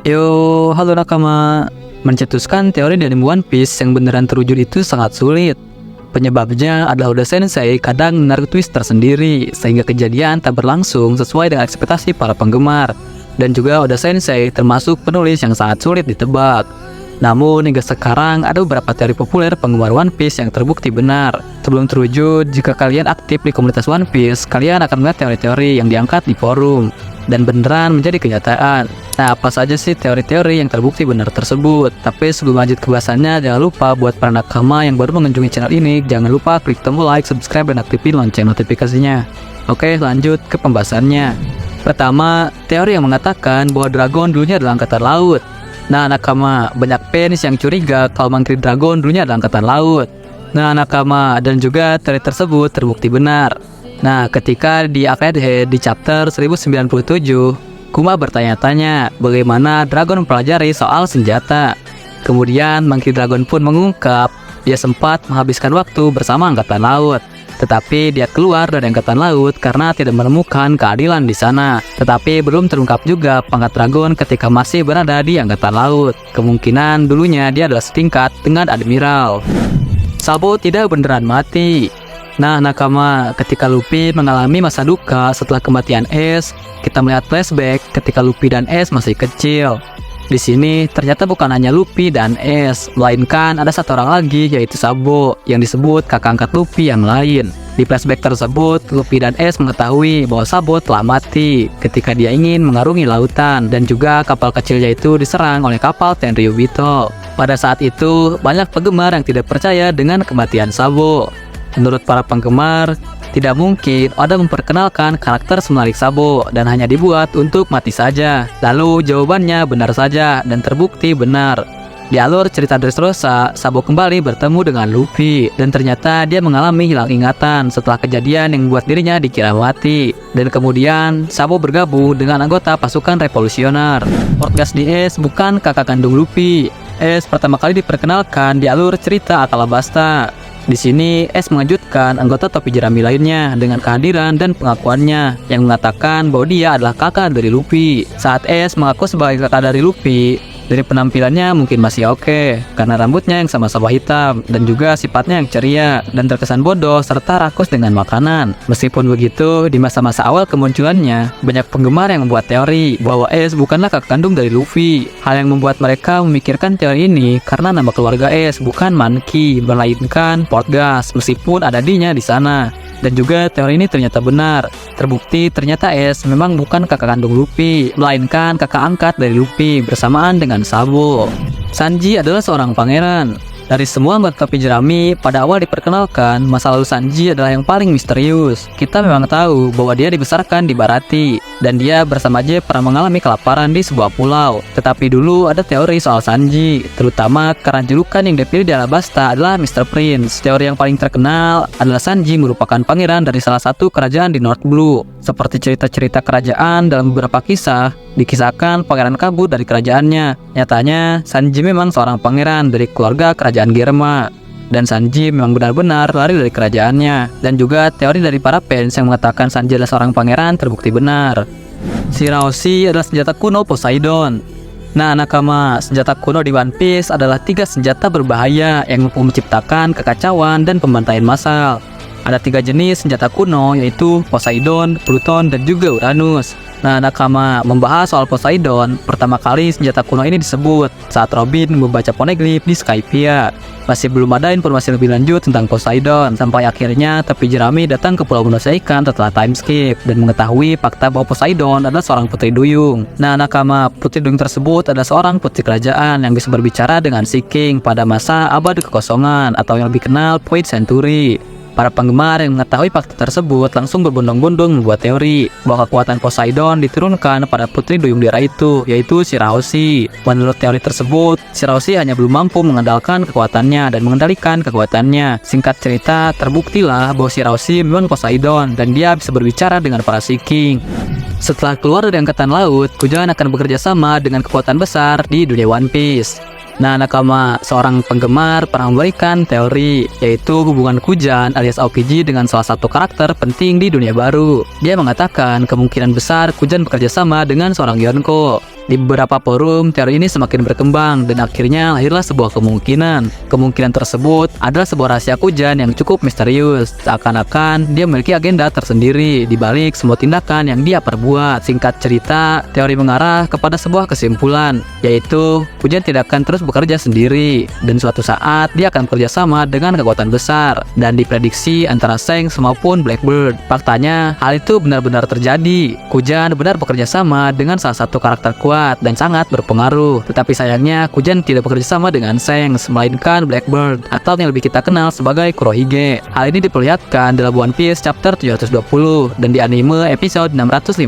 Yo, halo nakama. Mencetuskan teori dari One Piece yang beneran terwujud itu sangat sulit. Penyebabnya adalah Oda Sensei kadang menaruh twist tersendiri, sehingga kejadian tak berlangsung sesuai dengan ekspektasi para penggemar. Dan juga Oda Sensei termasuk penulis yang sangat sulit ditebak. Namun hingga sekarang ada beberapa teori populer penggemar One Piece yang terbukti benar. Sebelum terwujud, jika kalian aktif di komunitas One Piece, kalian akan melihat teori-teori yang diangkat di forum dan beneran menjadi kenyataan. Nah, apa saja sih teori-teori yang terbukti benar tersebut? Tapi sebelum lanjut ke bahasannya, jangan lupa buat para nakama yang baru mengunjungi channel ini, jangan lupa klik tombol like, subscribe, dan aktifin lonceng notifikasinya. Oke, lanjut ke pembahasannya. Pertama, teori yang mengatakan bahwa dragon dulunya adalah angkatan laut. Nah, nakama, banyak fans yang curiga kalau Monkey Dragon dulunya adalah angkatan laut. Nah, nakama, dan juga teori tersebut terbukti benar. Nah, ketika di Arcade Head di chapter 1097, Kuma bertanya-tanya bagaimana Dragon mempelajari soal senjata. Kemudian Monkey Dragon pun mengungkap dia sempat menghabiskan waktu bersama angkatan laut. Tetapi dia keluar dari angkatan laut karena tidak menemukan keadilan di sana. Tetapi belum terungkap juga pangkat Dragon ketika masih berada di angkatan laut. Kemungkinan dulunya dia adalah setingkat dengan Admiral. Sabo tidak beneran mati. Nah, nakama, ketika Luffy mengalami masa duka setelah kematian Ace, kita melihat flashback ketika Luffy dan Ace masih kecil. Di sini ternyata bukan hanya Luffy dan Ace, melainkan ada satu orang lagi yaitu Sabo yang disebut kakak angkat Luffy yang lain. Di flashback tersebut, Luffy dan Ace mengetahui bahwa Sabo telah mati ketika dia ingin mengarungi lautan dan juga kapal kecilnya itu diserang oleh kapal Tenryubito. Pada saat itu, banyak penggemar yang tidak percaya dengan kematian Sabo. Menurut para penggemar, tidak mungkin Oda memperkenalkan karakter semenarik Sabo dan hanya dibuat untuk mati saja. Lalu jawabannya benar saja dan terbukti benar. Di alur cerita Dressrosa, Sabo kembali bertemu dengan Luffy dan ternyata dia mengalami hilang ingatan setelah kejadian yang membuat dirinya dikira mati. Dan kemudian Sabo bergabung dengan anggota pasukan revolusioner. Portgas di Ace bukan kakak kandung Luffy. Ace pertama kali diperkenalkan di alur cerita Alabasta. Di sini, Ace mengejutkan anggota topi jerami lainnya dengan kehadiran dan pengakuannya yang mengatakan bahwa dia adalah kakak dari Luffy. Saat Ace mengaku sebagai kakak dari Luffy, dari penampilannya mungkin masih oke, karena rambutnya yang sama-sama hitam dan juga sifatnya yang ceria dan terkesan bodoh serta rakus dengan makanan. Meskipun begitu, di masa-masa awal kemunculannya, banyak penggemar yang membuat teori bahwa Ace bukanlah kakak kandung dari Luffy. Hal yang membuat mereka memikirkan teori ini karena nama keluarga Ace bukan Monkey, melainkan Portgas, meskipun ada D-nya di sana. Dan juga teori ini ternyata benar. Terbukti ternyata Ace memang bukan kakak kandung Luffy, melainkan kakak angkat dari Luffy bersamaan dengan Sabo. Sanji adalah seorang pangeran. Dari semua anggota topi jerami, pada awal diperkenalkan, masa lalu Sanji adalah yang paling misterius. Kita memang tahu bahwa dia dibesarkan di Baratie, dan dia bersama Jeff pernah mengalami kelaparan di sebuah pulau. Tetapi dulu ada teori soal Sanji, terutama karena julukan yang dipilih di Alabasta adalah Mr. Prince. Teori yang paling terkenal adalah Sanji merupakan pangeran dari salah satu kerajaan di North Blue. Seperti cerita-cerita kerajaan dalam beberapa kisah, dikisahkan pangeran kabur dari kerajaannya. Nyatanya, Sanji memang seorang pangeran dari keluarga kerajaan Germa. Dan Sanji memang benar-benar lari dari kerajaannya. Dan juga teori dari para fans yang mengatakan Sanji adalah seorang pangeran terbukti benar. Shirahoshi adalah senjata kuno Poseidon. Nah, nakama, senjata kuno di One Piece adalah 3 senjata berbahaya yang mampu menciptakan kekacauan dan pembantaian massal. Ada 3 jenis senjata kuno, yaitu Poseidon, Pluton, dan juga Uranus. Nah, nakama, membahas soal Poseidon, pertama kali senjata kuno ini disebut saat Robin membaca poneglyph di Skypiea. Masih belum ada informasi lebih lanjut tentang Poseidon, sampai akhirnya tepi jerami datang ke Pulau Manusia Ikan setelah time skip dan mengetahui fakta bahwa Poseidon adalah seorang putri duyung. Nah, nakama, putri duyung tersebut adalah seorang putri kerajaan yang bisa berbicara dengan Sea King pada masa abad kekosongan atau yang lebih kenal Void Century. Para penggemar yang mengetahui fakta tersebut langsung berbondong-bondong membuat teori bahwa kekuatan Poseidon diturunkan pada putri duyung di era itu, yaitu Shirahoshi. Menurut teori tersebut, Shirahoshi hanya belum mampu mengandalkan kekuatannya dan mengendalikan kekuatannya. Singkat cerita, terbuktilah bahwa Shirahoshi memang Poseidon dan dia bisa berbicara dengan para Sea King. Setelah keluar dari angkatan laut, Kujan akan bekerja sama dengan kekuatan besar di dunia One Piece. Nah, nakama, seorang penggemar pernah memberikan teori, yaitu hubungan Kujan alias Aokiji dengan salah satu karakter penting di dunia baru. Dia mengatakan kemungkinan besar Kujan bekerja sama dengan seorang Yonko. Di beberapa forum, teori ini semakin berkembang dan akhirnya lahirlah sebuah kemungkinan. Kemungkinan tersebut adalah sebuah rahasia Kujan yang cukup misterius. Seakan-akan dia memiliki agenda tersendiri di balik semua tindakan yang dia perbuat. Singkat cerita, teori mengarah kepada sebuah kesimpulan, yaitu Kujan tidak akan terus bekerja sendiri dan suatu saat dia akan bekerja sama dengan kekuatan besar dan diprediksi antara Shanks maupun Blackbird. Faktanya, hal itu benar-benar terjadi. Kujan benar bekerja sama dengan salah satu karakter kuat dan sangat berpengaruh. Tetapi sayangnya, Kujan tidak bekerja sama dengan Shanks, melainkan Blackbird atau yang lebih kita kenal sebagai Kurohige. Hal ini diperlihatkan dalam One Piece chapter 720 dan di anime episode 650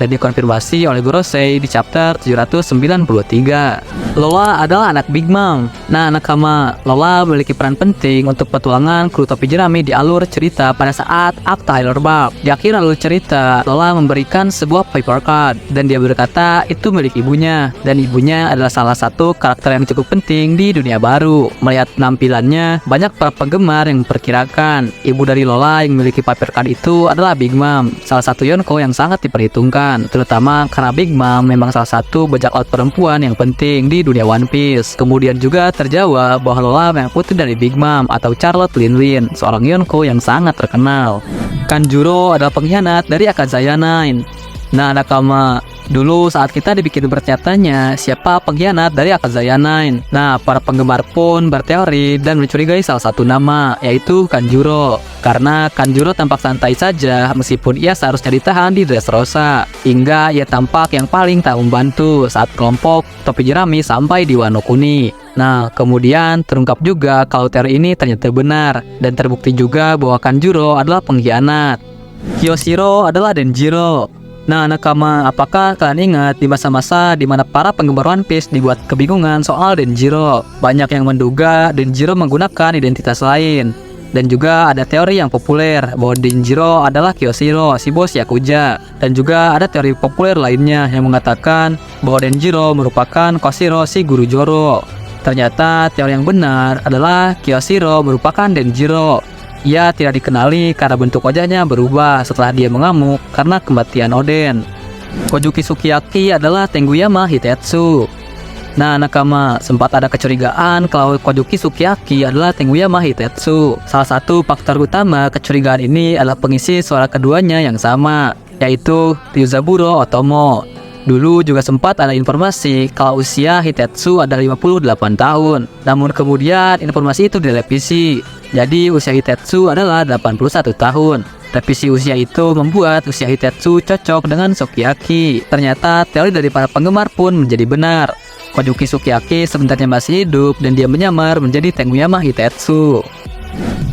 dan dikonfirmasi oleh Gorosei di chapter 793. Lola adalah anak Big Mom. Nah, nakama, Lola memiliki peran penting untuk petualangan kru topi jerami di alur cerita pada saat Up Tyler Bab. Di akhir alur cerita, Lola memberikan sebuah paper card dan dia berkata itu milik ibunya, dan ibunya adalah salah satu karakter yang cukup penting di dunia baru. Melihat penampilannya, banyak para penggemar yang memperkirakan ibu dari Lola yang memiliki paper card itu adalah Big Mom, salah satu Yonko yang sangat diperhitungkan, terutama karena Big Mom memang salah satu bajak laut perempuan yang penting di dunia One Piece. Kemudian juga terjawab bahwa Lola memang putri dari Big Mom atau Charlotte Linlin, seorang Yonko yang sangat terkenal. Kanjuro adalah pengkhianat dari Akazaya 9. Nah, nakama, dulu saat kita dibikin bertanya-tanya siapa pengkhianat dari Akazaya 9. Nah, para penggemar pun berteori dan mencurigai salah satu nama, yaitu Kanjuro. Karena Kanjuro tampak santai saja meskipun ia seharusnya ditahan di Dressrosa, hingga ia tampak yang paling tak membantu saat kelompok topi jerami sampai di Wano Kuni. Nah, kemudian terungkap juga kalau teori ini ternyata benar dan terbukti juga bahwa Kanjuro adalah pengkhianat. Kyoshiro adalah Denjiro. Nah, nakama, apakah kalian ingat di masa-masa di mana para penggemar One Piece dibuat kebingungan soal Denjiro? Banyak yang menduga Denjiro menggunakan identitas lain. Dan juga ada teori yang populer bahwa Denjiro adalah Kyoshiro, si bos Yakuza. Dan juga ada teori populer lainnya yang mengatakan bahwa Denjiro merupakan Koshiro, si guru Zoro. Ternyata teori yang benar adalah Kyoshiro merupakan Denjiro. Ia tidak dikenali karena bentuk wajahnya berubah setelah dia mengamuk karena kematian Oden. Kojuki Sukiyaki adalah Tenguyama Hitetsu. Nah, nakama, sempat ada kecurigaan kalau Kojuki Sukiyaki adalah Tenguyama Hitetsu. Salah satu faktor utama kecurigaan ini adalah pengisi suara keduanya yang sama, yaitu Ryuzaburo Otomo. Dulu juga sempat ada informasi kalau usia Hitetsu adalah 58 tahun. Namun kemudian informasi itu direvisi. Jadi usia Hitetsu adalah 81 tahun. Revisi usia itu membuat usia Hitetsu cocok dengan Sukiyaki. Ternyata teori dari para penggemar pun menjadi benar. Kojuki Sukiyaki sebenarnya masih hidup dan dia menyamar menjadi Tenguyama Hitetsu.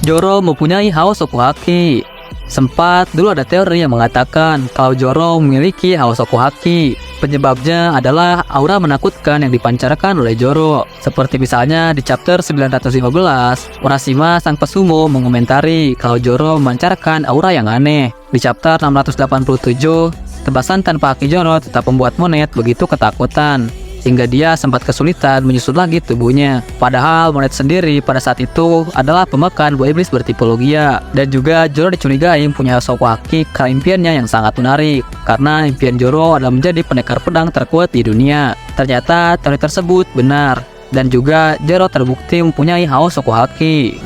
Zoro mempunyai hawa Sokuhaki. Sempat dulu ada teori yang mengatakan kalau Zoro memiliki hawa Sokuhaki. Penyebabnya adalah aura menakutkan yang dipancarkan oleh Zoro. Seperti misalnya di chapter 915, Urashima sang pesumo mengomentari kalau Zoro memancarkan aura yang aneh. Di chapter 687, tebasan tanpa haki Zoro tetap membuat Monet begitu ketakutan, hingga dia sempat kesulitan menyusun lagi tubuhnya. Padahal Monet sendiri pada saat itu adalah pemakan buah iblis bertipologia. Dan juga Zoro dicurigai punya Sokuhaki karena impiannya yang sangat menarik. Karena impian Zoro adalah menjadi pendekar pedang terkuat di dunia. Ternyata teori tersebut benar. Dan juga Zoro terbukti mempunyai hawa Sokuhaki.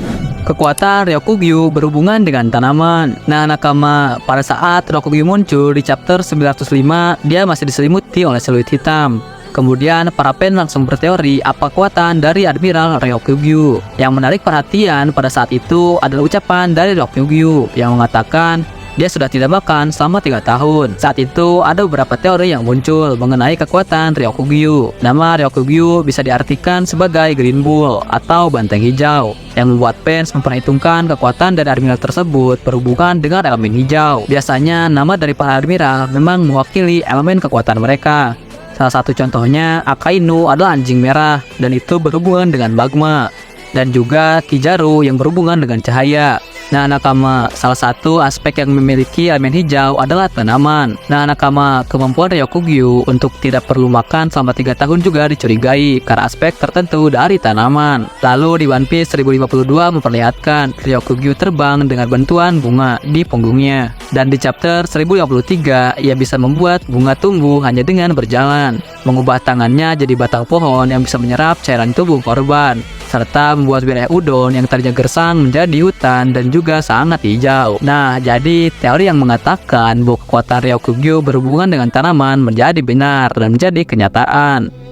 Kekuatan Ryokugyu berhubungan dengan tanaman. Nah, nakama, pada saat Ryokugyu muncul di chapter 905, dia masih diselimuti oleh seluit hitam. Kemudian para fans langsung berteori apa kekuatan dari Admiral Ryokugyu. Yang menarik perhatian pada saat itu adalah ucapan dari Ryokugyu yang mengatakan dia sudah tidak makan selama 3 tahun. Saat itu ada beberapa teori yang muncul mengenai kekuatan Ryokugyu. Nama Ryokugyu bisa diartikan sebagai Green Bull atau banteng hijau, yang membuat fans memperhitungkan kekuatan dari Admiral tersebut berhubungan dengan elemen hijau. Biasanya nama dari para Admiral memang mewakili elemen kekuatan mereka. Salah satu contohnya Akainu adalah anjing merah dan itu berhubungan dengan magma, dan juga Kizaru yang berhubungan dengan cahaya. Nah nakama, salah satu aspek yang memiliki elemen hijau adalah tanaman. Nah nakama, kemampuan Ryokugyu untuk tidak perlu makan selama 3 tahun juga dicurigai karena aspek tertentu dari tanaman. Lalu di One Piece 1052 memperlihatkan Ryokugyu terbang dengan bantuan bunga di punggungnya. Dan di chapter 1053, ia bisa membuat bunga tumbuh hanya dengan berjalan, mengubah tangannya jadi batang pohon yang bisa menyerap cairan tubuh korban, serta membuat wilayah udon yang tadinya gersang menjadi hutan dan juga sangat hijau. Nah, jadi teori yang mengatakan bahwa kekuatan Ryokugyu berhubungan dengan tanaman menjadi benar dan menjadi kenyataan.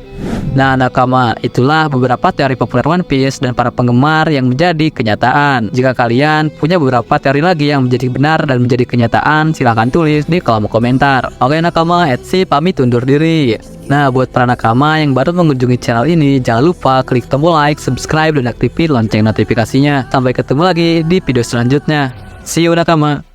Nah nakama, itulah beberapa teori populer One Piece dan para penggemar yang menjadi kenyataan. Jika kalian punya beberapa teori lagi yang menjadi benar dan menjadi kenyataan, silahkan tulis di kolom komentar. Oke nakama, Etsy pamit undur diri. Nah buat para nakama yang baru mengunjungi channel ini, jangan lupa klik tombol like, subscribe, dan aktifin lonceng notifikasinya. Sampai ketemu lagi di video selanjutnya. See you nakama.